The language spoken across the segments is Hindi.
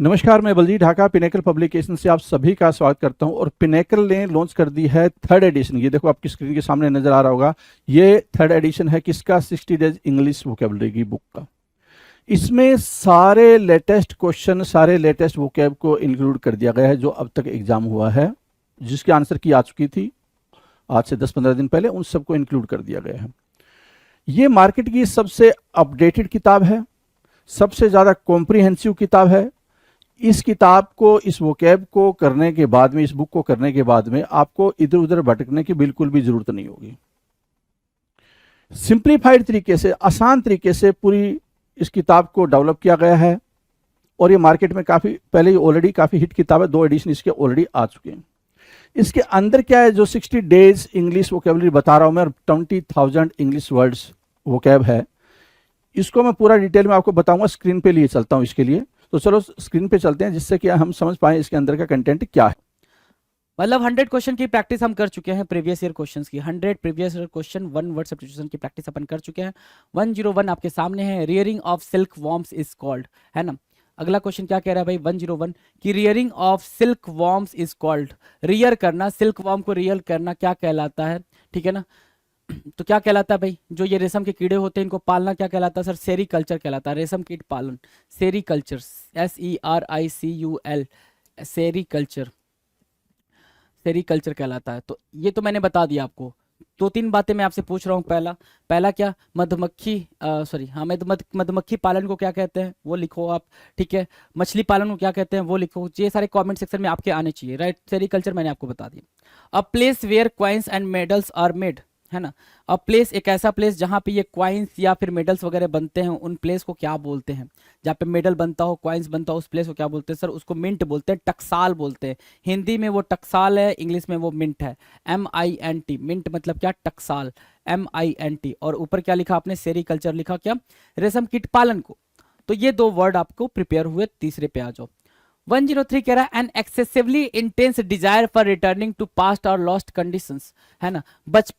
नमस्कार, मैं बलजीत ढाका पिनेकल पब्लिकेशन से आप सभी का स्वागत करता हूं। और पिनेकल ने लॉन्च कर दी है थर्ड एडिशन। ये देखो आपकी स्क्रीन के सामने नजर आ रहा होगा। ये थर्ड एडिशन है किसका? 60 डेज इंग्लिश वोकेबलरी की बुक का। इसमें सारे लेटेस्ट क्वेश्चन, सारे लेटेस्ट वोकेब को इंक्लूड कर दिया गया है जो अब तक एग्जाम हुआ है, जिसकी आंसर की आ चुकी थी आज से 10-15 दिन पहले, उन सबको इंक्लूड कर दिया गया है। ये मार्केट की सबसे अपडेटेड किताब है, सबसे ज़्यादा कॉम्प्रिहेंसिव किताब है। इस किताब को, इस वोकैब को करने के बाद में, इस बुक को करने के बाद में आपको इधर उधर भटकने की बिल्कुल भी जरूरत नहीं होगी। सिंप्लीफाइड तरीके से, आसान तरीके से पूरी इस किताब को डेवलप किया गया है। और ये मार्केट में काफ़ी पहले ही ऑलरेडी काफ़ी हिट किताब है, 2 एडिशन इसके ऑलरेडी आ चुके हैं। इसके अंदर क्या है, जो 60 डेज इंग्लिश वोकेबलरी बता रहा हूं मैं, 20,000 इंग्लिश वर्ड्स वोकैब है, इसको मैं पूरा डिटेल में आपको बताऊंगा। स्क्रीन पे लिए चलता हूं इसके लिए, तो चलो स्क्रीन पे चलते हैं जिससे कि हम समझ पाए इसके अंदर का कंटेंट क्या है। मतलब 100 क्वेश्चन की प्रैक्टिस हम कर चुके हैं, प्रीवियस ईयर क्वेश्चंस की 100 previous year question 1 word substitution की प्रैक्टिस अपन कर चुके हैं। 101 आपके सामने है, rearing of silk worms is called, है ना। अगला क्वेश्चन क्या कह रहा है भाई 101 कि rearing of silk worms is called, rear करना, सिल्क वॉर्म को रियर करना क्या कहलाता है, ठीक है ना। तो क्या कहलाता है भाई, जो ये रेशम के कीड़े होते हैं इनको पालना क्या कहलाता है सर? सेरीकल्चर कहलाता है, रेशम कीट पालन, सेरीकल्चर, SERICUL, सेरीकल्चर, सेरीकल्चर कहलाता है। तो ये तो मैंने बता दिया आपको। 2-3 बातें मैं आपसे पूछ रहा हूँ। पहला क्या, मधुमक्खी सॉरी हाँ मधुमक्खी पालन को क्या कहते हैं वो लिखो आप, ठीक है। मछली पालन को क्या कहते हैं वो लिखो। ये सारे कमेंट सेक्शन में आपके आने चाहिए, राइट। सेरीकल्चर मैंने आपको बता दिया। A place where coins and medals are made, है ना। अब प्लेस, एक ऐसा प्लेस जहाँ पे ये क्वाइंस या फिर मेडल्स वगैरह बनते हैं, उन प्लेस को क्या बोलते हैं? जहाँ पे मेडल बनता हो, क्वाइंस बनता हो, उस प्लेस को क्या बोलते हैं सर? उसको मिंट बोलते हैं, टकसाल बोलते हैं। हिंदी में वो टकसाल है, इंग्लिश में वो मिंट है, MINT। मिंट मतलब क्या? टकसाल, MINT। और ऊपर क्या लिखा आपने? सेरीकल्चर लिखा, क्या? रेशम कीट पालन को। तो ये 2 वर्ड आपको प्रिपेयर हुए, तीसरे पे आ जाओ। 103 कह रहा है an excessively intense desire for returning to past और लॉस्ट कंडीशंस, है ना।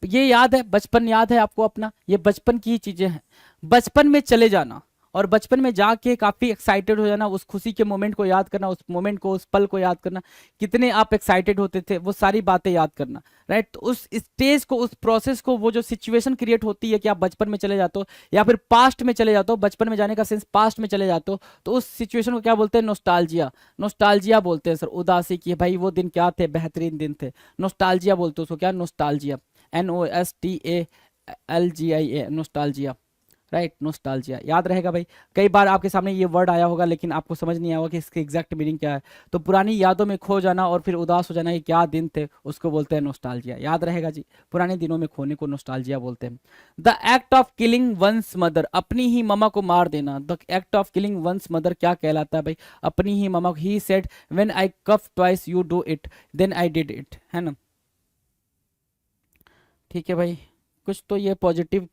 ये याद है, बचपन याद है आपको अपना, ये बचपन की ही चीजें हैं। बचपन में चले जाना और बचपन में जाके काफी एक्साइटेड हो जाना, उस खुशी के मोमेंट को याद करना, उस मोमेंट को, उस पल को याद करना, कितने आप एक्साइटेड होते थे, वो सारी बातें याद करना, राइट। तो उस स्टेज को, उस प्रोसेस को, वो जो सिचुएशन क्रिएट होती है कि आप बचपन में चले जाते हो या फिर पास्ट में चले जाते हो, बचपन में जाने का सेंस पास्ट में चले जाते हो, तो उस सिचुएशन को क्या बोलते हैं? नोस्टाल्जिया। नोस्टाल्जिया बोलते हैं सर, उदासी की, भाई वो दिन क्या थे, बेहतरीन दिन थे, नोस्टाल्जिया बोलते हैं उसको, क्या? Nostalgia, NOSTALGIA, nostalgia, right. Nostalgia याद रहेगा भाई। कई बार आपके सामने ये वर्ड आया होगा लेकिन आपको समझ नहीं आया होगा कि इसके एग्जैक्ट मीनिंग क्या है। तो पुरानी यादों में खो जाना और फिर उदास हो जाना कि क्या दिन थे, उसको बोलते हैं नोस्टाल्जिया। याद रहेगा जी, पुराने दिनों में खोने को नोस्टाल्जिया बोलते हैं। The act of killing one's mother, अपनी ही ममा को मार देना। The act of killing one's mother क्या कहलाता है भाई? अपनी ही mama. He said when I cough twice you do it then I did it, है ना। ठीक है भाई, कुछ तो ये पॉजिटिव,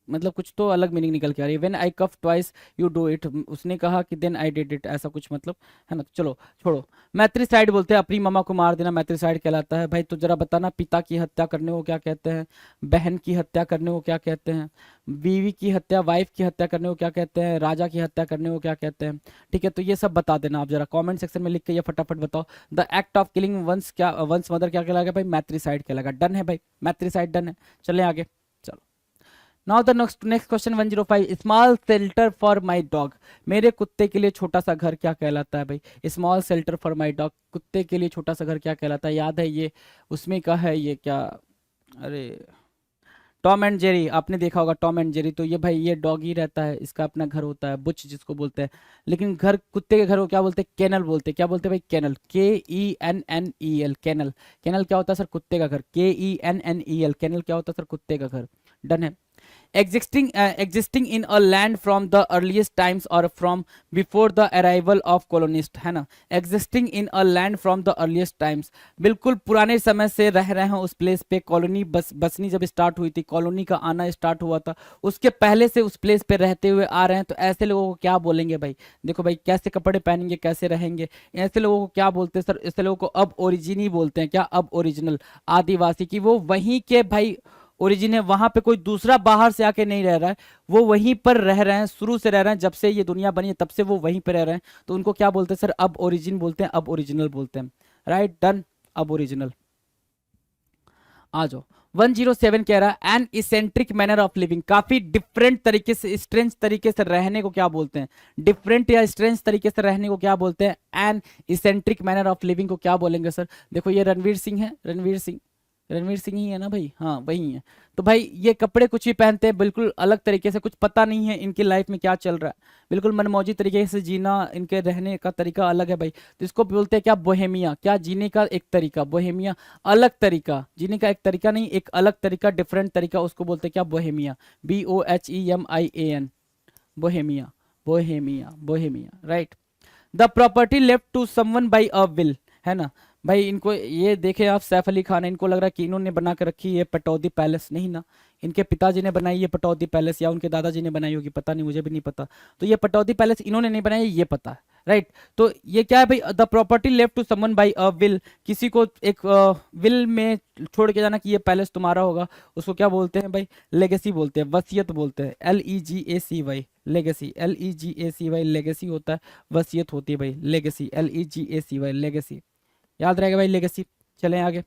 मतलब कुछ तो अलग मीनिंग निकल के आ रही है। When I cough twice you do it, उसने कहा कि देन आई डिड इट, ऐसा कुछ मतलब, है ना। चलो छोड़ो। मैत्रिसाइड बोलते हैं, अपनी मामा को मार देना मैत्रिसाइड कहलाता है। भाई तो जरा बताना, पिता की हत्या करने को क्या कहते हैं? बहन की हत्या करने को क्या कहते हैं? बीवी की हत्या, वाइफ की हत्या करने को क्या कहते हैं? राजा की हत्या करने को क्या कहते हैं? ठीक है, तो ये सब बता देना आप जरा कॉमेंट सेक्शन में लिख के, ये फटाफट बताओ। The act of killing one's क्या, वंस मदर क्या कहलाएगा भाई? मैत्रिसाइड कहलाएगा। डन है भाई, मैत्रिसाइड डन है। चले आगे। Now the next question 105, small shelter for my dog, मेरे कुत्ते के लिए छोटा सा घर क्या कहलाता है भाई? Small shelter for my dog, कुत्ते के लिए छोटा सा घर क्या कहलाता है? याद है ये, उसमें का है ये क्या, अरे टॉम एंड जेरी, आपने देखा होगा टॉम एंड जेरी। तो ये भाई, ये डॉगी रहता है, इसका अपना घर होता है, बुच जिसको बोलते हैं। लेकिन घर, कुत्ते के घर को क्या बोलते हैं? केनल बोलते हैं। क्या बोलते हैं भाई? Kennel, KENNEL, kennel. केनल क्या होता है सर? कुत्ते का घर। KENNEL, केनल क्या होता है सर? कुत्ते का घर। डन है। existing in a land from the earliest times or from before the arrival of colonist, है ना। existing in a land from the earliest times, बिल्कुल पुराने समय से रह रहे हैं उस प्लेस पे। कॉलोनी बसनी जब स्टार्ट हुई थी, कॉलोनी का आना स्टार्ट हुआ था, उसके पहले से उस प्लेस पे रहते हुए आ रहे हैं। तो ऐसे लोगों को क्या बोलेंगे भाई? देखो भाई, कैसे कपड़े पहनेंगे, कैसे रहेंगे, ऐसे लोगों को क्या बोलते हैं सर? ऐसे लोगों को अब ओरिजिनी बोलते हैं। क्या? अब ओरिजिनल, आदिवासी की, वो वहीं के भाई, ओरिजिन है, वहां पे कोई दूसरा बाहर से आके नहीं रह रहा है, वो वहीं पर रह रहे हैं, शुरू से रह रहे हैं, जब से ये दुनिया बनी है तब से वो वहीं पर रह रहे हैं, तो उनको क्या बोलते हैं सर? अब ओरिजिन बोलते हैं, अब ओरिजिनल बोलते हैं। राइट, डन, अब ओरिजिनल। आ जाओ। 107 कह रहा है an eccentric manner of living, काफी डिफरेंट तरीके से, स्ट्रेंज तरीके से रहने को क्या बोलते हैं? डिफरेंट या स्ट्रेंज तरीके से रहने को क्या बोलते हैं? An eccentric manner of living को क्या बोलेंगे सर? देखो ये रणवीर सिंह है, रणवीर सिंह ही है ना भाई? हाँ वही है। तो भाई ये कपड़े कुछ ही पहनते हैं, बिल्कुल अलग तरीके से, कुछ पता नहीं है इनकी लाइफ में क्या चल रहा है, बिल्कुल मनमौजी तरीके से जीना, इनके रहने का तरीका अलग है भाई। तो इसको बोलते हैं क्या? बोहेमिया। क्या? जीने का एक तरीका, बोहेमिया, अलग तरीका, जीने का एक तरीका नहीं, एक अलग तरीका, डिफरेंट तरीका, उसको बोलते हैं क्या? Bohemia. BOHEMIAN, Bohemia, Bohemia, Bohemia. Right. The property left to someone by a will, है ना भाई? इनको ये देखे आप, सैफ अली खान है, इनको लग रहा है कि इन्होंने बना के रखी है पटौदी पैलेस, नहीं ना, इनके पिताजी ने बनाई है पटौदी पैलेस, या उनके दादाजी ने बनाई होगी, पता नहीं, मुझे भी नहीं पता। तो ये पटौदी पैलेस इन्होंने नहीं बनाई, ये पता है। राइट। तो ये क्या है भाई? The property left to someone by a will, किसी को एक विल में छोड़ के जाना कि ये पैलेस तुम्हारा होगा, उसको क्या बोलते हैं भाई? लेगेसी बोलते हैं, वसीयत बोलते हैं, LEGACY, लेगेसी, LEGACY, लेगेसी होता है, वसीयत होती है भाई, लेगेसी, LEGACY, लेगेसी, याद रहेगा भाई, लेगेसी। चलें आगे।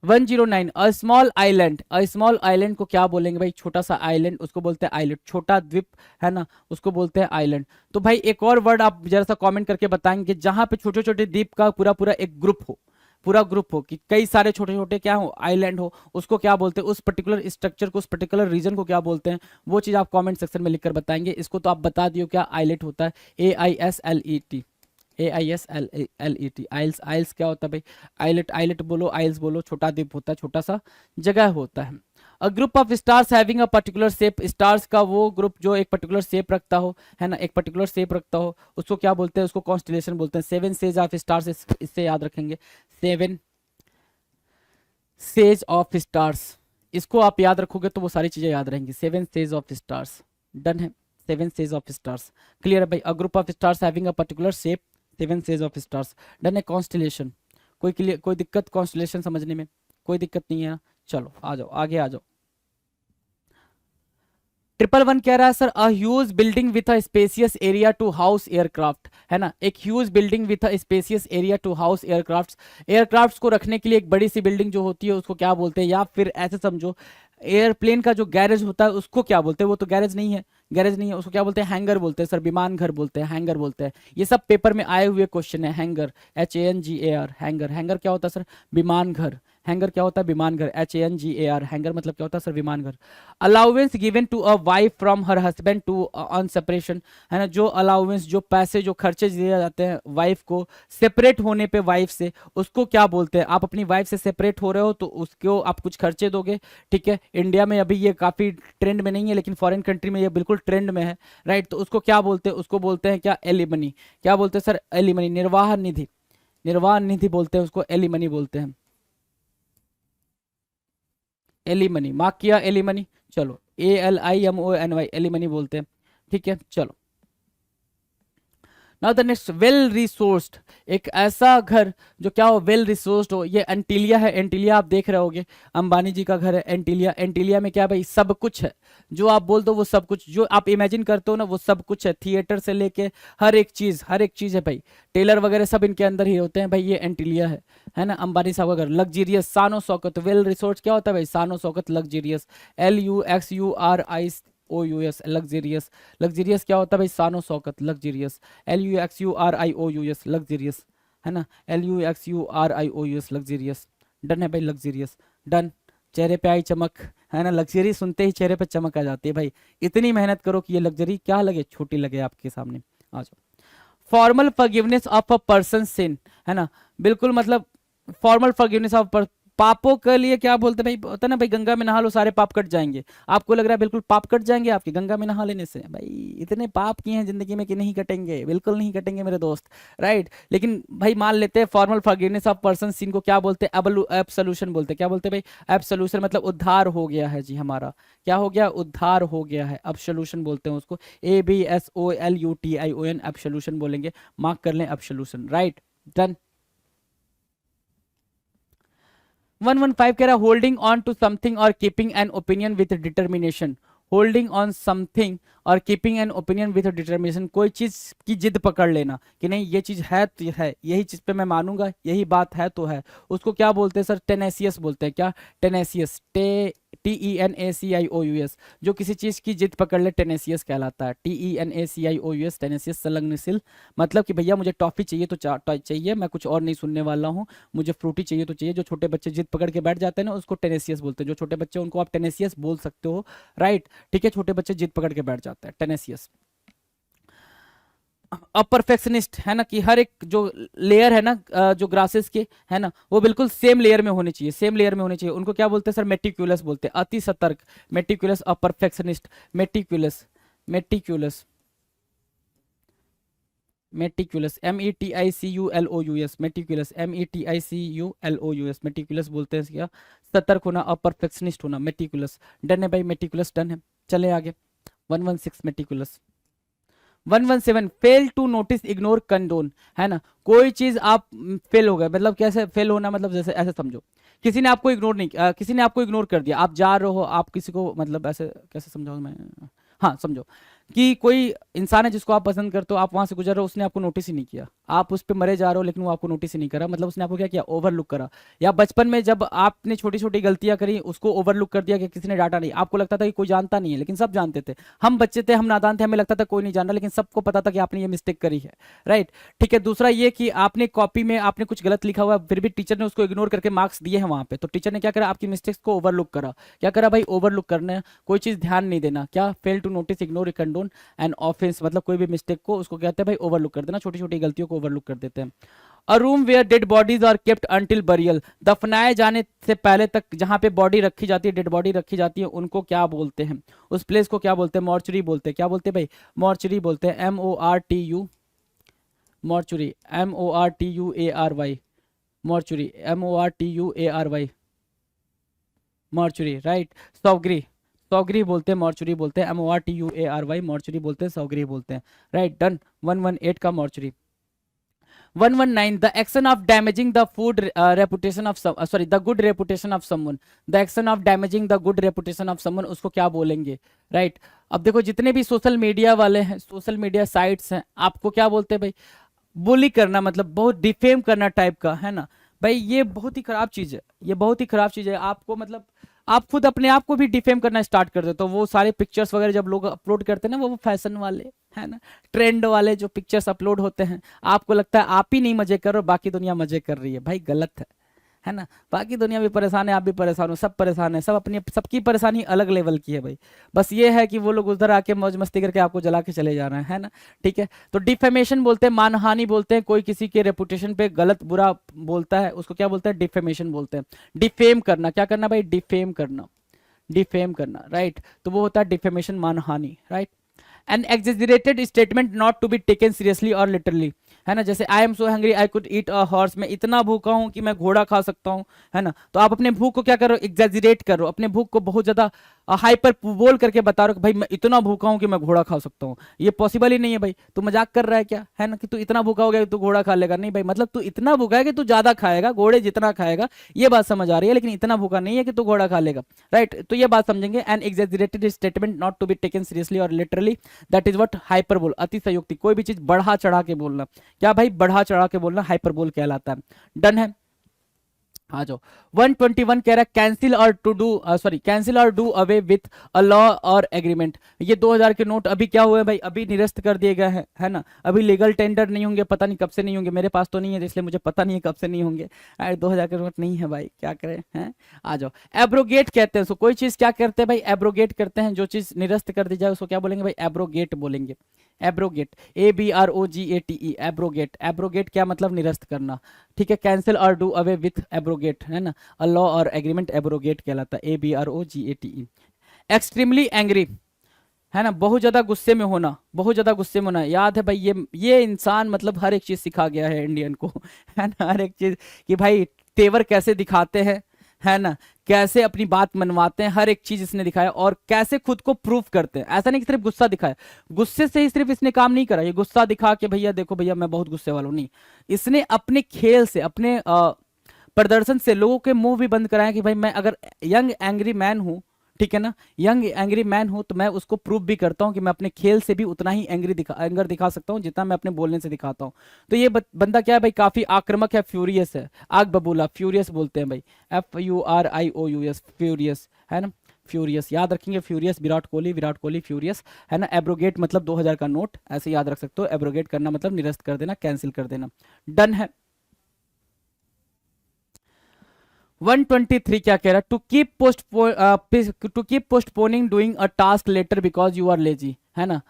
109, a small island, a small island को क्या बोलेंगे भाई? छोटा सा आइलैंड, उसको बोलते हैं आइलैंड, छोटा द्वीप, है ना, उसको बोलते हैं आइलैंड। तो भाई एक और वर्ड आप जरा सा कमेंट करके बताएंगे जहां पे छोटे छोटे द्वीप का पूरा पूरा एक ग्रुप हो, पूरा ग्रुप हो, कि कई सारे छोटे छोटे क्या हो, आइलैंड हो, उसको क्या बोलते हैं? उस पर्टिकुलर स्ट्रक्चर को, उस पर्टिकुलर रीजन को क्या बोलते हैं? वो चीज आप कमेंट सेक्शन में लिखकर बताएंगे। इसको तो आप बता दियो क्या आइलेट होता है, AISLET, AISLET, आइल्स, आइल्स क्या होता है भाई? आइलेट, आइलेट बोलो, आइल्स बोलो, छोटा द्वीप होता है, छोटा सा जगह होता है। A group of stars having a particular shape, stars का वो ग्रुप जो एक पर्टिकुलर शेप रखता हो, है ना, एक पर्टिकुलर शेप रखता हो, उसको क्या बोलते हैं? उसको कॉन्स्टलेशन बोलते हैं। 7 सेज ऑफ स्टार्स, इससे याद रखेंगे, 7 सेज ऑफ स्टार्स, इसको आप याद रखोगे तो वो सारी चीजें याद रहेंगी। 7 सेज ऑफ स्टार्स, डन है, 7 सेज ऑफ स्टार्स, क्लियर है भाई? A group of stars having a particular shape, 7 sage of stars, done है। कॉन्स्टलेशन, कोई क्लियर, कोई दिक्कत कॉन्स्टलेशन समझने में? कोई दिक्कत नहीं है ना? चलो आ जाओ, आगे आ जाओ। 111 कह रहा है sir, a huge building with a spacious area to house aircraft, है ना, एक huge building with a spacious area to house aircraft, aircraft को रखने के लिए एक बड़ी सी बिल्डिंग जो होती है उसको क्या बोलते हैं? या फिर ऐसे समझो, एयरप्लेन का जो गैरेज होता है उसको क्या बोलते हैं? वो तो गैरेज नहीं है, गैरेज नहीं है, उसको क्या बोलते हैं? हैंगर बोलते हैं सर, विमान घर बोलते हैं, हैंगर बोलते हैं। ये सब पेपर में आए हुए क्वेश्चन है। हैंगर, HANGAR, हैंगर, हैंगर क्या होता है सर? विमान घर। हैंगर क्या होता है? विमान घर, HANGAR, हैंगर मतलब क्या होता है सर? विमान घर। Allowance given to a wife from her husband to on separation, है ना, जो अलाउंस, जो पैसे, जो खर्चे दिए जाते हैं वाइफ को सेपरेट होने पे वाइफ से, उसको क्या बोलते हैं? आप अपनी वाइफ से सेपरेट हो रहे हो तो उसको आप कुछ खर्चे दोगे, ठीक है? इंडिया में अभी ये काफी ट्रेंड में नहीं है, लेकिन फॉरेन कंट्री में ये बिल्कुल ट्रेंड में है। राइट। तो उसको क्या बोलते हैं? उसको बोलते हैं क्या? एलिमनी। क्या बोलते हैं सर? एलिमनी, निर्वाह निधि, निर्वाह निधि बोलते हैं उसको, एलिमनी बोलते हैं, एलिमनी। मार्क किया? एलिमनी। चलो, ALIMONY, एलिमनी बोलते हैं, ठीक है? चलो, now the next, well resourced, एक ऐसा घर जो क्या हो? वेल रिसोर्स्ड हो। ये एंटीलिया है, एंटीलिया आप देख रहे होगे, अंबानी जी का घर है एंटीलिया। एंटीलिया में क्या भाई? सब कुछ है, जो आप बोल दो वो सब कुछ, जो आप इमेजिन करते हो ना वो सब कुछ है, थिएटर से लेके हर एक चीज, हर एक चीज है भाई। टेलर वगैरह सब इनके अंदर ही होते हैं भाई, ये एंटीलिया है ना, अंबानी साहब का घर। लग्जीरियस, शानो शौकत, वेल रिसोर्स क्या होता है भाई? शानो शौकत, लग्जीरियस, LUXURIOUS, लग्जीरियस। लग्जीरियस क्या होता है भाई? शानो शौकत, लग्जीरियस, LUXURIOUS, लग्जीरियस, है ना, LUXURIOUS, लग्जीरियस। डन है भाई, लग्जीरियस, डन। चेहरे पे आई चमक, है ना, लग्जरी सुनते ही चेहरे पे चमक आ जाती है भाई। इतनी मेहनत करो कि ये लग्जरी क्या लगे? छोटी लगे आपके सामने। आ जाओ। Formal forgiveness of a person sin, है ना, बिल्कुल मतलब फॉर्मल फॉरगिवनेस ऑफ पापों के लिए क्या बोलते हैं भाई? होता है ना भाई, गंगा में नहा लो सारे पाप कट जाएंगे। आपको लग रहा है बिल्कुल पाप कट जाएंगे आपके गंगा में नहा लेने से? भाई इतने पाप किए हैं जिंदगी में कि नहीं कटेंगे, बिल्कुल नहीं कटेंगे मेरे दोस्त। राइट। लेकिन भाई मान लेते हैं फॉर्मल फॉरगिवनेस ऑफ पर्सन सिन को क्या बोलते हैं? एब्सोल्यूशन बोलते हैं। क्या बोलते हैं भाई? एब्सोल्यूशन, मतलब उद्धार हो गया है जी हमारा। क्या हो गया? उद्धार हो गया है, एब्सोल्यूशन बोलते हैं उसको, ABSOLUTION, एब्सोल्यूशन बोलेंगे। मार्क कर लें एब्सोल्यूशन। Right, done. 115 कह रहा है होल्डिंग ऑन टू समथिंग और keeping an opinion with determination. Holding on something और keeping an opinion with determination, कोई चीज की जिद पकड़ लेना कि नहीं ये चीज है तो है, यही चीज पे मैं मानूंगा, यही बात है तो है, उसको क्या बोलते हैं सर? टेनेसियस बोलते हैं। क्या? टेनेसियस, TENACIOUS, जो किसी चीज की जिद पकड़ ले टेनेसियस कहलाता है। TENACIOUS, टेनेसियस, संलग्नशील। मतलब कि भैया मुझे टॉफी चाहिए तो चाहिए, मैं कुछ और नहीं सुनने वाला हूँ, मुझे फ्रूटी चाहिए तो चाहिए। जो छोटे बच्चे जिद पकड़ के बैठ जाते हैं ना, उसको टेनेसियस बोलते हैं। जो छोटे बच्चे उनको आप टेनेसियस बोल सकते हो, राइट? ठीक है, छोटे बच्चे जिद पकड़ के बैठ जाते हैं, टेनेसियस। अपरफेक्शनिस्ट है ना, कि हर एक जो लेयर है ना जो ग्रासेस के है ना, वो बिल्कुल सेम लेयर में होनी चाहिए, सेम लेयर में होनी चाहिए। उनको क्या बोलते हैं सर? मेटिकुलस बोलते हैं, अति सतर्क। Meticulous, a perfectionist, meticulous, meticulous, meticulous, METICULOUS, meticulous, METICULOUS, meticulous बोलते हैं क्या? सतर्क होना, अपरफेक्शनिस्ट होना, मेटिकुलस। डन है भाई, मेटिकुलस डन है। चले आगे। 116 meticulous. 117 fail to notice, ignore, condone, है ना। कोई चीज आप फेल हो गए, मतलब कैसे फेल होना? मतलब जैसे ऐसे समझो, किसी ने आपको इग्नोर नहीं किसी ने आपको इग्नोर कर दिया, आप जा रहे हो, आप किसी को, मतलब ऐसे कैसे समझाऊं मैं? हाँ समझो कि कोई इंसान है जिसको आप पसंद करते हो, आप वहां से गुजर रहे हो, उसने आपको नोटिस ही नहीं किया, आप उस पर मरे जा रहे हो लेकिन वो आपको नोटिस ही नहीं करा, मतलब उसने आपको क्या किया? ओवरलुक करा। या बचपन में जब आपने छोटी छोटी गलतियां करी, उसको ओवरलुक कर दिया कि किसी ने डांटा नहीं, आपको लगता था कि कोई जानता नहीं है, लेकिन सब जानते थे। हम बच्चे थे, हम नादान थे, हमें लगता था कोई नहीं जान रहा, लेकिन सबको पता था कि आपने ये मिस्टेक करी है, राइट? ठीक है। दूसरा ये कि आपने कॉपी में आपने कुछ गलत लिखा हुआ, फिर भी टीचर ने उसको इग्नोर करके मार्क्स दिए हैं वहां पे, तो टीचर ने क्या करा? आपकी मिस्टेक्स को ओवरलुक करा। क्या करा भाई? ओवरलुक करना, कोई चीज ध्यान नहीं देना। क्या? Fail to notice, ignore, condone and offence, मतलब कोई भी मिस्टेक को उसको कहते हैं भाई ओवरलुक कर देना, छोटी छोटी गलतियों को ओवरलुक कर देते हैं। A room where dead bodies are kept until burial, दफनाए जाने से पहले तक जहां पे बॉडी रखी जाती है, डेड बॉडी रखी जाती है, उनको क्या बोलते हैं? उस प्लेस को क्या बोलते हैं? मॉर्चरी बोलते हैं। क्या बोलते हैं भाई? मॉर्चरी बोलते हैं। MORTU, mortuary, MORTUARY, mortuary, MORTUARY, mortuary, right? सौगरी, सौगरी बोलते हैं, मॉर्चरी बोलते हैं। MORTUARY, मॉर्चरी बोलते हैं, सौगरी बोलते हैं, राइट? डन। 118 का mortuary. 119 the action of damaging the food reputation of sorry the good reputation of someone, the action of damaging the good reputation of someone, उसको क्या बोलेंगे? राइट? अब देखो जितने भी सोशल मीडिया वाले हैं, सोशल मीडिया साइट्स हैं, आपको क्या बोलते हैं भाई? बुली करना, मतलब बहुत डिफेम करना टाइप का, है ना भाई? ये बहुत ही खराब चीज है, ये बहुत ही खराब चीज है। आपको मतलब आप खुद अपने आप को भी डिफेम करना स्टार्ट कर देते हो। वो सारे पिक्चर्स वगैरह जब लोग अपलोड करते हैं ना, वो फैशन वाले, है ना, ट्रेंड वाले जो पिक्चर्स अपलोड होते हैं, आपको लगता है आप ही नहीं मजे कर रहे हो, बाकी दुनिया मजे कर रही है। भाई गलत है ना? बाकी दुनिया भी परेशान है, आप भी परेशान हो, सब परेशान है, सब अपनी, सबकी परेशानी अलग लेवल की है भाई। बस ये है कि वो लोग उधर आके मौज मस्ती करके आपको जला के चले जा रहे हैं, है ना? ठीक है। तो डिफेमेशन बोलते हैं, मानहानि बोलते हैं, कोई किसी के रेपुटेशन पे गलत बुरा बोलता है, उसको क्या बोलते हैं? डिफेमेशन बोलते हैं। डिफेम करना, क्या करना भाई? डिफेम करना, डिफेम करना, राइट? तो वो होता है डिफेमेशन, मानहानि, right? An exaggerated statement not to be taken seriously और लिटरली, है ना? जैसे I am so hungry I could eat a horse, मैं इतना भूखा हूं कि मैं घोड़ा खा सकता हूं, है ना? तो आप अपने भूख को क्या करो? एग्जेजरेट करो, अपने भूख को बहुत ज्यादा हाइपर बोल करके बता रहे हो कि भाई मैं इतना भूखा हूं कि मैं घोड़ा खा सकता हूं। ये पॉसिबल ही नहीं है भाई। तू मजाक कर रहा है क्या, है ना? कि तू इतना भूखा हो गया कि तू घोड़ा खा लेगा? नहीं भाई, मतलब तू इतना भूखा है कि तू ज्यादा खाएगा, घोड़े जितना खाएगा, ये बात समझ आ रही है, लेकिन इतना भूखा नहीं है कि तू घोड़ा खा लेगा, राइट? तो ये बात समझेंगे। An exaggerated statement not to be taken seriously और literally, that is what hyperbole, अतिशयोक्ति। कोई भी चीज बढ़ा चढ़ा के बोलना, क्या भाई? बढ़ा चढ़ा के बोलना हाइपरबोल कहलाता है। डन है? आ जाओ। 121 कह रहा है कैंसिल और टू डू सॉरी कैंसिल और do away with a law और एग्रीमेंट। ये 2000 के नोट अभी क्या हुए भाई? अभी निरस्त कर दिए गए हैं, है ना? अभी लीगल टेंडर नहीं होंगे, पता नहीं कब से नहीं होंगे। मेरे पास तो नहीं है, इसलिए मुझे पता नहीं है कब से नहीं होंगे। 2000 के नोट नहीं है भाई, क्या करें, हैं? आ जाओ। एब्रोगेट कहते हैं उसको। कोई चीज क्या करते हैं भाई? एब्रोगेट करते हैं। जो चीज निरस्त कर दी जाए उसको क्या बोलेंगे भाई? एब्रोगेट बोलेंगे। Abrogate, ABROGATE, abrogate. एब्रोगेट क्या मतलब? निरस्त करना, ठीक है? कैंसिल और डू अवे विथ एब्रोगेट, है ना? अ लॉ और एग्रीमेंट एब्रोगेट कहलाता है, ABROGATE। एक्सट्रीमली एंग्री, है ना? बहुत ज्यादा गुस्से में होना, बहुत ज्यादा गुस्से में होना। याद है भाई, ये इंसान मतलब हर एक चीज सिखा गया है इंडियन को, है ना? हर एक चीज कि भाई तेवर कैसे दिखाते हैं, है ना? कैसे अपनी बात मनवाते हैं, हर एक चीज इसने दिखाया। और कैसे खुद को प्रूफ करते हैं। ऐसा नहीं कि सिर्फ गुस्सा दिखाया, गुस्से से ही सिर्फ इसने काम नहीं करा। ये गुस्सा दिखा के भैया देखो भैया मैं बहुत गुस्से वाला हूं, नहीं। इसने अपने खेल से, अपने प्रदर्शन से लोगों के मुंह भी बंद कराएं कि भाई मैं अगर यंग एंग्री मैन हूँ, ठीक है ना, यंग एंग्री मैन हूं, तो मैं उसको प्रूव भी करता हूं कि मैं अपने खेल से भी उतना ही एंगर दिखा सकता हूं जितना मैं अपने बोलने से दिखाता हूं। तो ये बंदा क्या है भाई, काफी आक्रामक है, फ्यूरियस है, आग बबूला, फ्यूरियस बोलते हैं भाई, FURIOUS, फ्यूरियस है ना, फ्यूरियस याद रखेंगे, फ्यूरियस विराट कोहली, विराट कोहली फ्यूरियस है ना। एब्रोगेट मतलब 2000 का नोट, ऐसे याद रख सकते हो, एब्रोगेट करना मतलब निरस्त कर देना, कैंसिल कर देना। डन है। 123 क्या कह रहा है, to keep postponing doing a task later because you are lazy, है ना।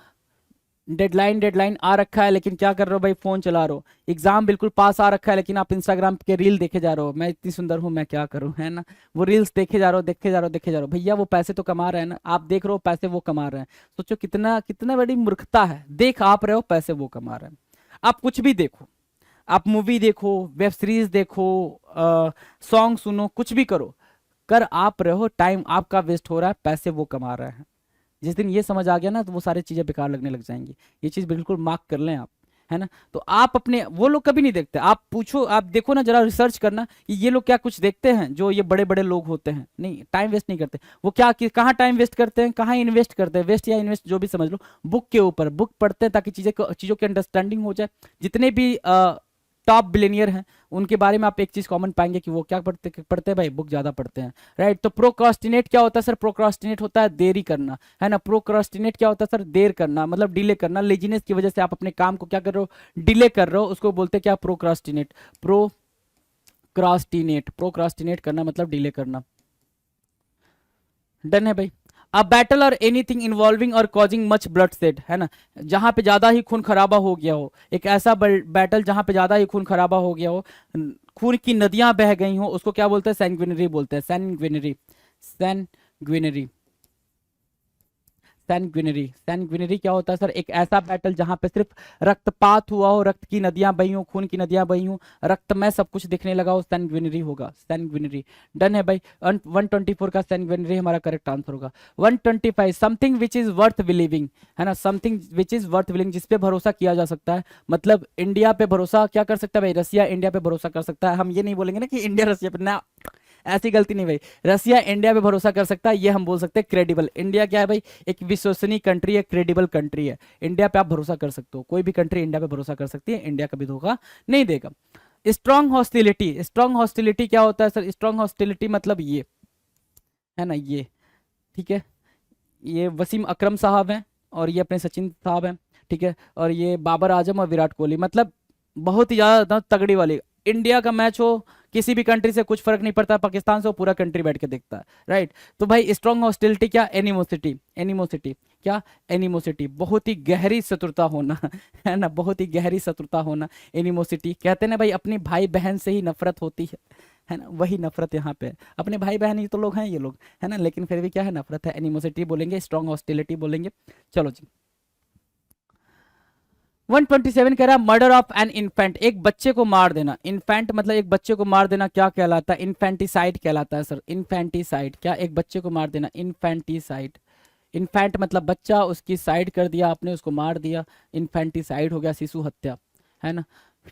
डेडलाइन आ रखा है लेकिन क्या कर रहे हो भाई, फोन चला रहे हो। एग्जाम बिल्कुल पास आ रखा है लेकिन आप इंस्टाग्राम के रील देखे जा रहे हो, मैं इतनी सुंदर हूं मैं क्या करूं, है ना। वो रील्स देखे जा रहे हो, देखे जा रहे हो, भैया वो पैसे तो कमा रहे हैं ना, आप देख रहे हो पैसे वो कमा रहे हैं। सोचो कितना कितना बड़ी मूर्खता है, देख आप रहे हो पैसे वो कमा रहे हैं। आप कुछ भी देखो, आप मूवी देखो, वेब सीरीज देखो, सॉन्ग सुनो, कुछ भी करो, कर आप रहे हो, टाइम आपका वेस्ट हो रहा है, पैसे वो कमा रहे हैं। जिस दिन ये समझ आ गया ना तो वो सारी चीजें बेकार लगने लग जाएंगी। ये चीज बिल्कुल मार्क कर लें आप, है ना। तो आप अपने, वो लोग कभी नहीं देखते, आप पूछो, आप देखो ना, जरा रिसर्च करना कि ये लोग क्या कुछ देखते हैं, जो ये बड़े बड़े लोग होते हैं, नहीं टाइम वेस्ट नहीं करते। वो क्या कहाँ टाइम वेस्ट करते हैं, कहाँ इन्वेस्ट करते हैं, वेस्ट या इन्वेस्ट जो भी समझ लो, बुक के ऊपर, बुक पढ़ते हैं ताकि चीज़ों की अंडरस्टैंडिंग हो जाए। जितने भी टॉप बिलियनियर हैं उनके बारे में आप एक चीज कॉमन पाएंगे कि वो क्या पढ़ते हैं भाई, बुक ज्यादा पढ़ते हैं, राइट। तो प्रोक्रास्टिनेट क्या होता है सर, प्रोक्रास्टिनेट होता है देरी करना, है ना। प्रोक्रास्टिनेट क्या होता है सर, देर करना, मतलब डिले करना, लेजीनेस की वजह से आप अपने काम को क्या कर रहे हो, डिले कर रहे हो, उसको बोलते हैं क्या, प्रोक्रास्टिनेट। प्रोक्रास्टिनेट करना मतलब डिले करना। डन है भाई। अ बैटल और एनीथिंग इन्वॉल्विंग और कॉजिंग मच ब्लड सेड, है ना, जहां पे ज्यादा ही खून खराबा हो गया हो, एक ऐसा बैटल जहां पे ज्यादा ही खून खराबा हो गया हो, खून की नदियां बह गई हो, उसको क्या बोलते हैं, सैंग्विनरी बोलते हैं, सैंग्विनरी। सैंग्विनरी क्या होता है सर, एक ऐसा बैटल जहां पे सिर्फ रक्तपात हुआ हो, रक्त की नदियां बही हो, खून की नदियां बही हो, रक्त में सब कुछ दिखने लगा हो, सैंग्विनरी होगा, सैंग्विनरी। डन है भाई। 124 का सैंग्विनरी हमारा करेक्ट आंसर होगा। 125 something which is worth believing, है ना, something which is worth believing, जिसपे भरोसा किया जा सकता है, मतलब इंडिया पे भरोसा क्या कर सकता है भाई, रसिया इंडिया पे भरोसा कर सकता है। हम ये नहीं बोलेंगे ना कि इंडिया रसिया पे, ना ऐसी गलती नहीं भाई, रसिया इंडिया पे भरोसा कर सकता है, ये हम बोल सकते हैं क्रेडिबल। इंडिया क्या है भाई, एक विश्वसनीय कंट्री है, क्रेडिबल कंट्री है, इंडिया पे आप भरोसा कर सकते हो, कोई भी कंट्री इंडिया पे भरोसा कर सकती है, इंडिया कभी धोखा नहीं देगा। स्ट्रॉन्ग हॉस्टिलिटी, स्ट्रॉन्ग हॉस्टिलिटी क्या होता है सर, स्ट्रॉन्ग हॉस्टिलिटी मतलब ये, है ना, ये ठीक है, ये वसीम अकरम साहब हैं और ये अपने सचिन साहब हैं, ठीक है, और ये बाबर आजम और विराट कोहली, मतलब बहुत ही ज्यादा तगड़ी वाली। इंडिया का मैच हो किसी भी कंट्री से कुछ फर्क नहीं पड़ता, पाकिस्तान से वो पूरा कंट्री बैठ के देखता है, राइट। तो भाई स्ट्रॉन्ग हॉस्टिलिटी क्या, एनिमोसिटी, एनिमोसिटी क्या, एनिमोसिटी, बहुत ही गहरी शत्रुता होना है ना, बहुत ही गहरी शत्रुता होना, एनिमोसिटी। कहते हैं ना भाई अपनी भाई बहन से ही नफरत होती है ना, वही नफरत यहाँ पे है। अपने भाई बहन ही तो लोग हैं ये लोग, है ना, लेकिन फिर भी क्या है, नफरत है, एनिमोसिटी बोलेंगे, स्ट्रॉन्ग हॉस्टिलिटी बोलेंगे। चलो जी। 127 कह रहा है मर्डर ऑफ एन इन्फेंट, एक बच्चे को मार देना, इन्फेंट मतलब एक बच्चे को मार देना क्या कहलाता है, इन्फेंटिसाइड कहलाता है सर, इन्फेंटिसाइड क्या, एक बच्चे को मार देना, इन्फेंटिसाइड। इन्फेंट मतलब बच्चा, उसकी साइड कर दिया आपने, उसको मार दिया, इन्फेंटिसाइड हो गया, शिशु हत्या, है ना।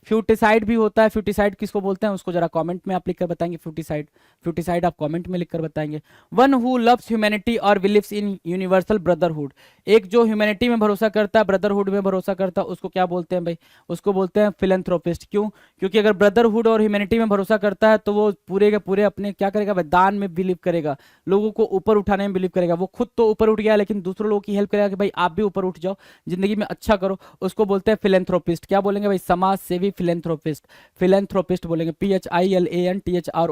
फ्यूटिसाइड भी होता है, फ्यूटिसाइड किसको बोलते हैं उसको जरा कमेंट में आप लिखकर बताएंगे, फ्यूटिसाइड, फ्यूटिसाइड आप कमेंट में लिखकर बताएंगे। वन हु लव्स ह्यूमैनिटी और बिलीव्स इन यूनिवर्सल ब्रदरहुड, एक जो ह्यूमैनिटी में भरोसा करता है, ब्रदरहुड में भरोसा करता है, उसको क्या बोलते हैं भाई, उसको बोलते हैं फिलेंथ्रोपिस्ट। क्यों, क्योंकि अगर ब्रदरहुड और ह्यूमैनिटी में भरोसा करता है तो वो पूरे के पूरे अपने क्या करेगा भाई, दान में बिलीव करेगा, लोगों को ऊपर उठाने में बिलीव करेगा। वो खुद तो ऊपर उठ गया लेकिन दूसरों लोगों की हेल्प करेगा कि भाई आप भी ऊपर उठ जाओ, जिंदगी में अच्छा करो, उसको बोलते हैं फिलेंथ्रोपिस्ट। क्या बोलेंगे भाई, समाज सेवी फिलेंथ्रोपिस्ट, फिलेंथ्रोपिस्ट बोलेंगे, PHILANTHROPIST।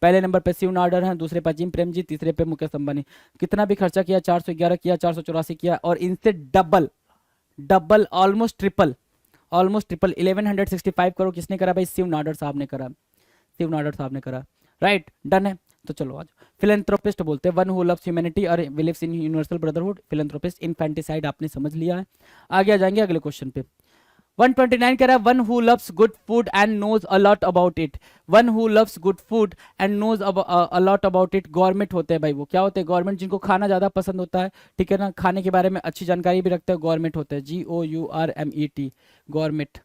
पहले नंबर पे शिव नाडर हैं, दूसरे पे अजीम प्रेम जी, तीसरे पे मुकेश अंबानी। कितना भी खर्चा किया, 411 किया, 484 किया, और इनसे double double almost triple 1165 crore किसने करा भाई, शिव नाडर साहब ने करा, शिव नाडर साहब ने करा, राइट। डन है। तो चलो आज फिलेंथ्रोपिस्ट बोलते हैं वन हु लव्स ह्यूमैनिटी और believes in universal brotherhood, philanthropist. Infanticide आपने समझ लिया है। आगे आ जाएंगे अगले क्वेश्चन पे। 129 कह रहा है one who loves good food and knows a lot about it, one who loves good food and knows a lot about it, government होते हैं भाई, वो क्या होते हैं, गवर्नमेंट, जिनको खाना ज्यादा पसंद होता है, ठीक है ना, खाने के बारे में अच्छी जानकारी भी रखते हैं, गवर्नमेंट होते हैं, GOURMET, गवर्नमेंट।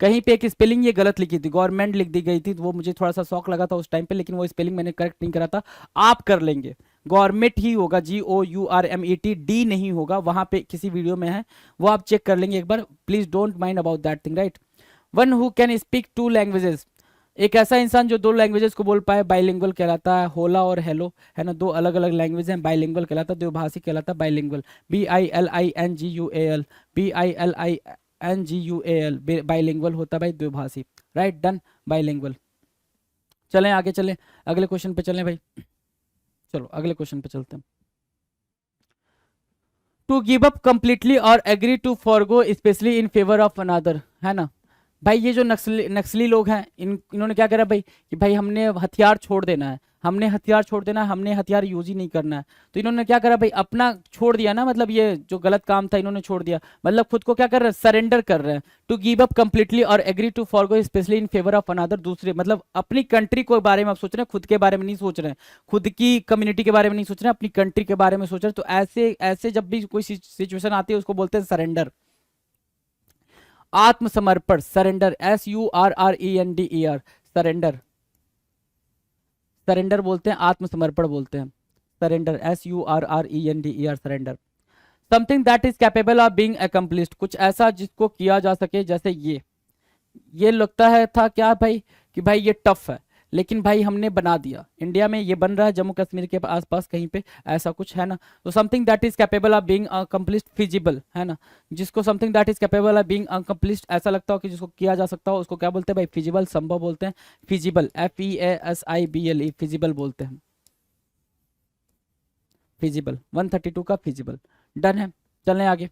कहीं पे एक स्पेलिंग ये गलत लिखी थी, गवर्नमेंट लिख दी गई थी, तो वो मुझे थोड़ा सा शौक लगा था उस टाइम पे, लेकिन वो स्पेलिंग मैंने करेक्ट नहीं करा था। आप कर लेंगे, गवर्नमेंट ही होगा, GOURMET, डी नहीं होगा, वहां पे किसी वीडियो में है, वो आप चेक कर लेंगे एक बार, please don't mind about that thing, right. One who can speak 2 languages, एक ऐसा इंसान जो 2 लैंग्वेजेस को बोल पाए, बाइलिंगुअल कहलाता है। होला और हेलो, है ना, 2 अलग अलग लैंग्वेज हैं, बाइलिंगुअल कहलाता है, द्विभाषी कहलाता है बाइलिंगुअल, BILINGUAL, BILINGUAL, बाइलिंगुअल होता है भाई, द्विभाषी, राइट, डन, बाइलिंगुअल। चलें आगे, चलें अगले क्वेश्चन पे चलें भाई, चलो अगले क्वेश्चन पे चलते हैं। टू गिव अप कंप्लीटली और agree to forgo specially in favour of another, है ना भाई। ये जो नक्सली लोग हैं, इन्होंने क्या करा भाई कि भाई हमने हथियार छोड़ देना है, हमने हथियार छोड़ देना है, हमने हथियार यूज ही नहीं करना है। तो इन्होंने क्या करा भाई, अपना छोड़ दिया ना, मतलब ये जो गलत काम था इन्होंने छोड़ दिया, मतलब खुद को क्या कर रहे हैं, सरेंडर कर रहे हैं। टू गिव अप कंप्लीटली और agree to forgo specially in favour of another, दूसरे मतलब अपनी कंट्री के बारे में आप सोच रहे हैं, खुद के बारे में नहीं सोच रहे हैं, खुद की कम्युनिटी के बारे में नहीं सोच रहे हैं, अपनी कंट्री के बारे में सोच रहे हैं। तो ऐसे ऐसे जब भी कोई सिचुएशन आती है उसको बोलते हैं सरेंडर, आत्मसमर्पण, सरेंडर, SURRENDER, सरेंडर, सरेंडर बोलते हैं, आत्मसमर्पण बोलते हैं, surrender, SURRENDER, surrender. Something that is capable of being accomplished, कुछ ऐसा जिसको किया जा सके, जैसे ये लगता है था क्या भाई कि भाई ये टफ है, लेकिन भाई हमने बना दिया, इंडिया में ये बन रहा है, जम्मू कश्मीर के आसपास कहीं पे ऐसा कुछ है ना। तो something that is capable of being accomplished, feasible, है ना, जिसको something that is capable of being accomplished ऐसा लगता हो कि जिसको किया जा सकता हो, उसको क्या बोलते हैं भाई, फिजिबल, संभव बोलते हैं, फिजिबल, FEASIBLE, फिजिबल बोलते हैं, फिजिबल, 132 का फिजिबल, डन है। चलें आगे,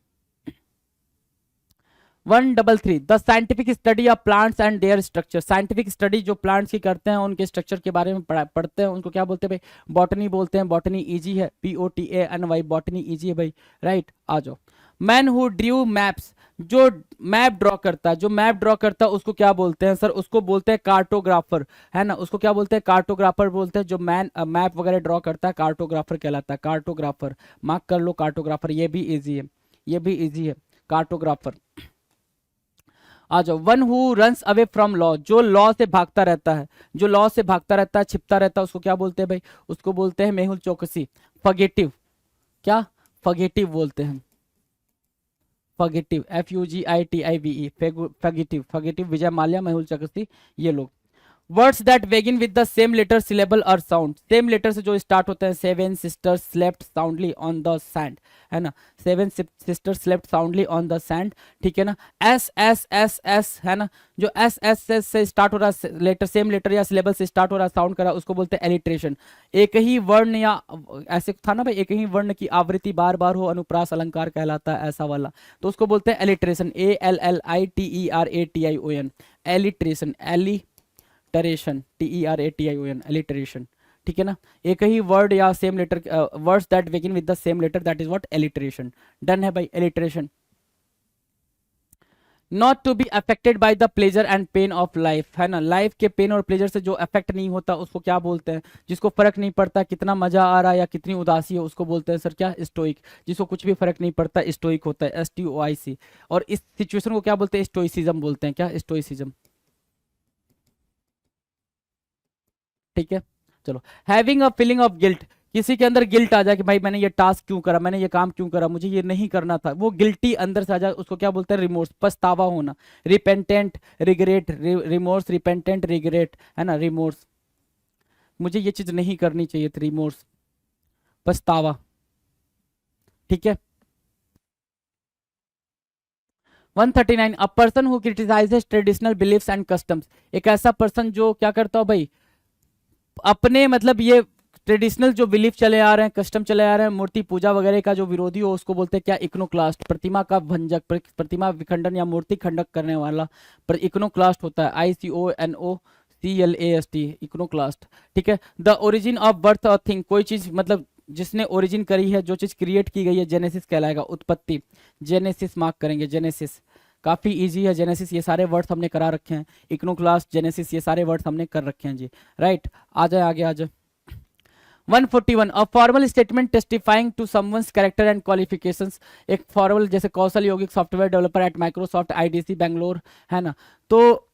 133, the scientific study of plants and there structure, scientific study जो प्लांट्स की करते हैं उनके स्ट्रक्चर के बारे में पढ़ते हैं, उनको क्या बोलते हैं भाई, बॉटनी बोलते हैं, बॉटनी इजी है, BOTANY, बॉटनी इजी है भाई, राइट। आ जाओ, मैन हु ड्रू मैप्स, जो मैप ड्रॉ करता है, जो मैप ड्रॉ करता है उसको क्या बोलते हैं सर, उसको बोलते हैं कार्टोग्राफर, है ना, उसको क्या बोलते हैं, कार्टोग्राफर बोलते हैं, जो मैप वगैरह ड्रॉ करता है कार्टोग्राफर कहलाता है, कार्टोग्राफर, मार्क कर लो कार्टोग्राफर, ये भी इजी है, ये भी इजी है, कार्टोग्राफर। आ जाओ, one who runs away from law, जो लॉ से भागता रहता है, जो लॉ से भागता रहता है, छिपता रहता है, उसको क्या बोलते हैं भाई, उसको बोलते हैं मेहुल चौकसी, फगेटिव, क्या, फगेटिव बोलते हैं, फगेटिव, FUGITIVE, फगेटिव, फगेटिव, विजय माल्या, मेहुल चौकसी, ये लोग। Words that begin with the same letter, syllable और साउंड, सेम लेटर से जो स्टार्ट होते हैं, 7 sisters slept soundly on the sand, है ना, 7 sisters slept soundly on the sand, ठीक है ना, S, है ना, जो S से स्टार्ट हो रहा लेटर, सेम लेटर या सिलेबल से स्टार्ट हो रहा, साउंड करा, उसको बोलते हैं एलिट्रेशन। एक ही वर्ण या ऐसे था ना भाई, एक ही वर्ण की आवृत्ति बार बार हो, अनुप्रास अलंकार कहलाता है, ऐसा वाला, तो उसको बोलते हैं alliteration, ALLITERATION, alliteration, alliteration, TERATION, alliteration, ठीक है ना, एक ही वर्ड या same letter, words that begin with the same letter, that is what, alliteration, done है भाई, alliteration. Not to be affected by the pleasure and pain of life, है ना, लाइफ के पेन और प्लेजर से जो अफेक्ट नहीं होता उसको क्या बोलते हैं, जिसको फर्क नहीं पड़ता कितना मजा आ रहा है या कितनी उदासी है, उसको बोलते हैं सर क्या, स्टोइक, जिसको कुछ भी फर्क नहीं पड़ता स्टोइक होता है, STOIC। और इस सिचुएशन को क्या बोलते हैं, स्टोइसिज्म बोलते हैं, क्या, स्टोइसिज्म, ठीक है। चलो, having a feeling of guilt, किसी के अंदर गिल्ट आ जाए कि भाई मैंने ये टास्क क्यों करा, मैंने ये काम क्यों करा, मुझे ये नहीं करना था, वो गिल्टी अंदर से आ जाए, उसको क्या बोलते हैं, रिमोर्स, पछतावा होना, repentant, regret, remorse, repentant, regret, है ना, रिमोर्स, मुझे ये चीज नहीं करनी चाहिए थी, रिमोर्स, पछतावा, ठीक है। 139, a person who criticises traditional beliefs and customs, एक ऐसा पर्सन जो क्या करता हो भाई, अपने मतलब ये ट्रेडिशनल जो बिलीफ चले आ रहे हैं, कस्टम चले आ रहे हैं, मूर्ति पूजा वगैरह का जो विरोधी हो, उसको बोलते हैं क्या, इकोनोक्लास्ट, प्रतिमा का भंजक, प्रतिमा विखंडन या मूर्ति खंडक करने वाला, पर इकोनोक्लास्ट होता है, ICONOCLAST, इकोनोक्लास्ट, ठीक है। The origin of birth of thing, कोई चीज मतलब जिसने ओरिजिन करी है, जो चीज क्रिएट की गई है, जेनेसिस कहलाएगा, उत्पत्ति, जेनेसिस मार्क करेंगे, जेनेसिस, काफी इजी है, जेनेसिस, ये सारे वर्ड्स हमने करा रखे हैं, इकोनोक्लास्ट, जेनेसिस, ये सारे वर्ड्स हमने कर रखे हैं जी, राइट। आ जाए आगे, आ जाए, 141 a formal statement testifying to someone's character and qualifications. एक फॉर्मल जैसे Kaushal Yaugik software developer at Microsoft IDC Bangalore, है ना। तो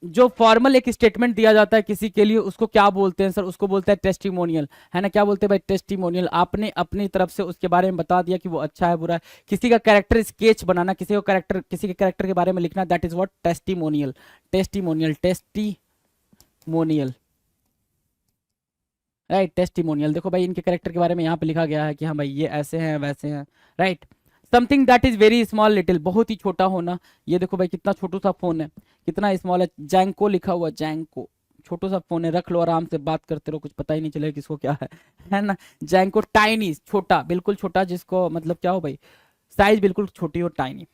जो फॉर्मल एक स्टेटमेंट दिया जाता है किसी के लिए उसको क्या बोलते हैं सर? उसको बोलते हैं टेस्टिमोनियल, है ना। क्या बोलते हैं भाई? टेस्टिमोनियल। आपने अपनी तरफ से उसके बारे में बता दिया कि वो अच्छा है बुरा है। किसी का कैरेक्टर स्केच बनाना, किसी के कैरेक्टर के बारे में लिखना, that is what? Testimonial. Testimonial, testimonial, right. Testimonial. देखो भाई इनके कैरेक्टर के बारे में यहाँ पे लिखा गया है कि हाँ भाई ये ऐसे हैं वैसे हैं, right. Something that is very small little, बहुत ही छोटा होना। ये देखो भाई कितना छोटू सा फोन है, कितना स्मॉल है। जैंको लिखा हुआ, जैंको, छोटू सा फोन है, रख लो आराम से, बात करते रहो, कुछ पता ही नहीं चलेगा किसको क्या है ना। जैंको, टाइनी, छोटा, बिल्कुल छोटा, जिसको मतलब क्या हो भाई, साइज बिल्कुल छोटी हो, tiny.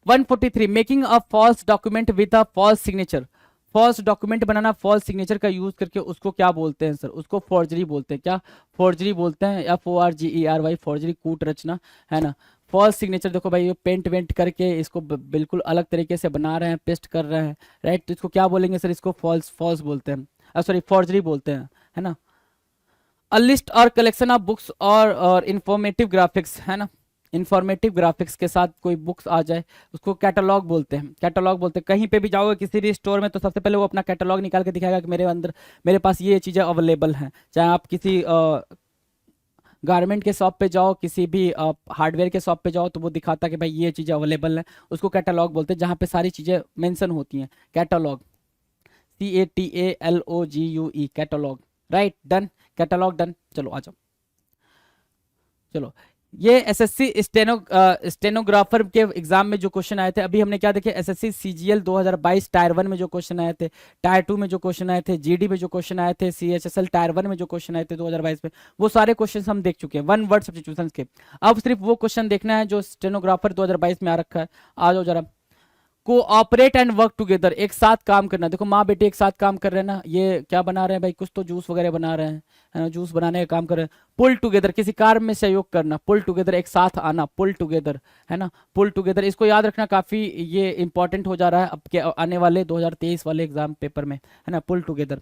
143 making a false document with a false signature. False document बनाना फॉल्स सिग्नेचर का यूज करके, उसको क्या बोलते हैं सर? उसको फॉर्जरी बोलते हैं। क्या? फॉर्जरी बोलते हैं। FORGERY, फॉर्जरी, कूट रचना, है ना। फॉल्स सिग्नेचर देखो भाई ये पेंट वेंट करके इसको बिल्कुल अलग तरीके से बना रहे हैं, पेस्ट कर रहे हैं, राइट। तो इसको क्या बोलेंगे सर? इसको फॉल्स फॉल्स बोलते हैं, सॉरी फॉर्जरी बोलते हैं, है ना। अ लिस्ट और कलेक्शन ऑफ बुक्स और इंफॉर्मेटिव ग्राफिक्स, है ना। इंफॉर्मेटिव ग्राफिक्स के साथ कोई बुक्स आ जाए उसको कैटलॉग बोलते हैं। कैटलॉग बोलते हैं। कहीं पे भी जाओगे किसी भी स्टोर में तो सबसे पहले वो अपना कैटलॉग निकाल के दिखाएगा कि मेरे पास ये चीज़ें अवेलेबल हैं। चाहे आप किसी गारमेंट के शॉप पे जाओ, किसी भी हार्डवेयर के शॉप पे जाओ, तो वो दिखाता है कि भाई ये चीज़ें अवेलेबल हैं। उसको कैटलॉग बोलते हैं, जहाँ पे सारी चीज़ें मेंशन होती हैं। Catalogue, CATALOGUE, catalogue, right. Done, catalogue done. चलो आ जाओ, चलो। ये एसएससी स्टेनोग्राफर के एग्जाम में जो क्वेश्चन आए थे, अभी हमने क्या देखे, एसएससी CGL 2022 टायर 1 में जो क्वेश्चन आए थे, टायर 2 में जो क्वेश्चन आए थे, GD में जो क्वेश्चन आए थे, CHSL टायर 1 में जो क्वेश्चन आए थे 2022 में, वो सारे क्वेश्चन हम देख चुके हैं, वन वर्ड सब्स्टिट्यूशंस के। अब सिर्फ वो क्वेश्चन देखना है जो स्टेनोग्राफर 2022 में आ रखा है। आ जाओ जरा। कोऑपरेट एंड वर्क टुगेदर, एक साथ काम करना। देखो माँ बेटे एक साथ काम कर रहे हैं ना। ये क्या बना रहे हैं भाई? कुछ तो जूस वगैरह बना रहे हैं, है ना, जूस बनाने का काम कर रहे हैं। पुल टुगेदर, किसी कार्य में सहयोग करना। पुल टुगेदर, एक साथ आना, पुल टुगेदर, है ना। पुल टुगेदर, इसको याद रखना, काफी ये इंपॉर्टेंट हो जा रहा है अब के आने वाले 2023 वाले एग्जाम पेपर में, है ना। पुल टुगेदर।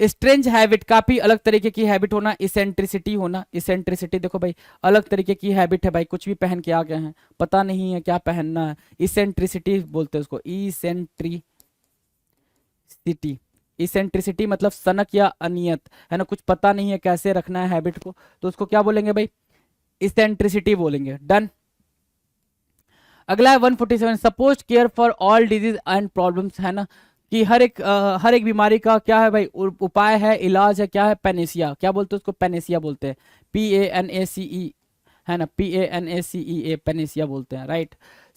स्ट्रेंज हैबिट, काफी अलग तरीके की हैबिट होना। इसेंट्रिसिटी होना। इसेंट्रिसिटी देखो भाई अलग तरीके की हैबिट है भाई, कुछ भी पहन के आ गए हैं, पता नहीं है क्या पहनना है। इसेंट्रिसिटी बोलते हैं उसको, इसेंट्रिसिटी। इसेंट्रिसिटी मतलब सनक या अनियत, है ना। कुछ पता नहीं है कैसे रखना है हैबिट को, तो उसको क्या बोलेंगे भाई? इसेंट्रिसिटी बोलेंगे। डन। अगला है 147 suppose care for all disease and problems, है ना। कि हर एक बीमारी का क्या है भाई? उपाय है, इलाज है, क्या है? पेनेसिया। क्या बोलते हैं उसको? पेनेसिया बोलते हैं। PANACE, है ना। PANACEA, पेनेसिया बोलते हैं, right.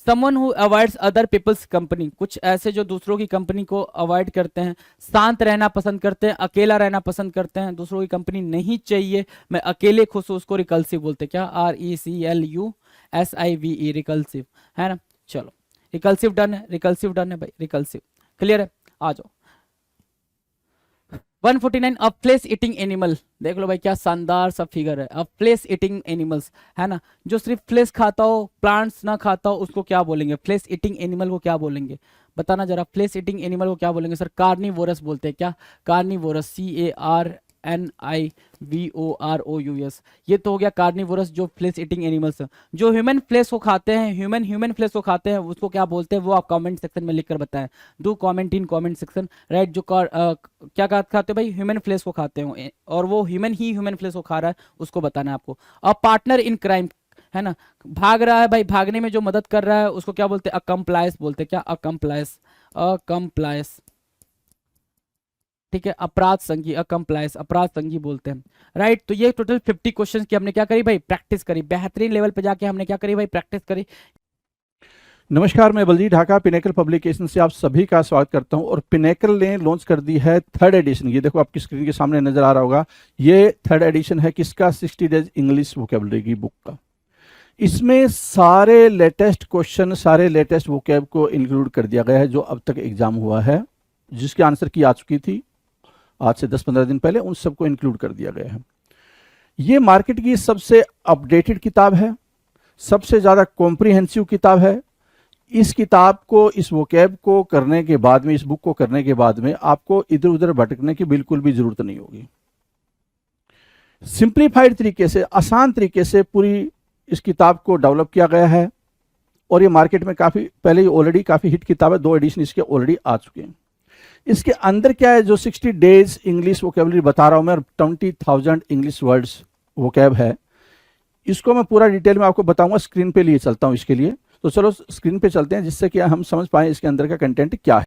Someone who avoids other people's company, कुछ ऐसे जो दूसरों की कंपनी को अवॉइड करते हैं, शांत रहना पसंद करते हैं, अकेला रहना पसंद करते हैं, दूसरों की कंपनी नहीं चाहिए, मैं अकेले खुश हूँ, उसको रिकल्सिव बोलते हैं। क्या? RECLUSIVE, रिकल्सिव, है ना। चलो रिकल्सिव डन है, रिकल्सिव डन है भाई, रिकल्सिव क्लियर है। आ जाओ। 149 अ फ्लेश ईटिंग एनिमल, देख लो भाई क्या शानदार सा फिगर है। अ फ्लेश ईटिंग एनिमल्स, है ना। जो सिर्फ फ्लेश खाता हो, प्लांट्स ना खाता हो, उसको क्या बोलेंगे? फ्लेश ईटिंग एनिमल को क्या बोलेंगे? बताना जरा। फ्लेश ईटिंग एनिमल को क्या बोलेंगे सर? कार्निवोरस बोलते हैं। क्या? Carnivorous, CARNIVOROUS। ये तो हो गया कार्निवोरस, जो फ्लेश ईटिंग एनिमल्स है। जो ह्यूमन फ्लेश को खाते हैं, ह्यूमन फ्लेश को खाते हैं, उसको क्या बोलते हैं? वो आप कमेंट सेक्शन में लिखकर बताएं। Do comment in comment section, right. जो क्या खाते हैं भाई? ह्यूमन फ्लेश को खाते हैं, और वो ह्यूमन फ्लेश को खा रहा है, उसको बताना है आपको। अ पार्टनर इन क्राइम, है ना। भाग रहा है भाई, भागने में जो मदद कर रहा है उसको क्या बोलते हैं? अकम्प्लायस बोलते हैं। क्या? अकम्प्लायस, अकम्प्लायस, ठीक है। अपराध संगी, अकम्प्लायस, अपराध संगी बोलते हैं, राइट। तो ये टोटल 50 क्वेश्चन की हमने क्या करी भाई? प्रैक्टिस करी। बेहतरीन लेवल पे जाके हमने क्या करी भाई? प्रैक्टिस करी। नमस्कार, मैं बलजीत ढाका पिनेकल पब्लिकेशन से आप सभी का स्वागत करता हूं। और पिनेकल ने लॉन्च कर दी है 3rd एडिशन। ये देखो आपकी स्क्रीन के सामने नजर आ रहा होगा, ये 3rd एडिशन है किसका? 60 डेज इंग्लिश वोकेबलरी की बुक का। इसमें सारे लेटेस्ट क्वेश्चन, सारे लेटेस्ट वोकेब को इंक्लूड कर दिया गया है जो अब तक एग्जाम हुआ है, जिसके आंसर की आ चुकी थी आज से 10-15 दिन पहले, उन सबको इंक्लूड कर दिया गया है। ये मार्केट की सबसे अपडेटेड किताब है, सबसे ज़्यादा कॉम्प्रिहेंसिव किताब है। इस किताब को, इस वोकैब को करने के बाद में, इस बुक को करने के बाद में आपको इधर उधर भटकने की बिल्कुल भी ज़रूरत नहीं होगी। सिंप्लीफाइड तरीके से, आसान तरीके से पूरी इस किताब को डेवलप किया गया है और ये मार्केट में काफ़ी पहले ही ऑलरेडी काफ़ी हिट किताब है, 2 एडिशन इसके ऑलरेडी आ चुके हैं। इसके अंदर क्या है, जो 60 डेज इंग्लिश वोकेबलरी बता रहा हूँ मैं, 20,000 इंग्लिश वर्ड्स वोकैब है, इसको मैं पूरा डिटेल में आपको बताऊंगा। स्क्रीन पे लिए चलता हूँ इसके लिए, तो चलो स्क्रीन पे चलते हैं जिससे कि हम समझ पाएँ इसके अंदर का कंटेंट क्या है।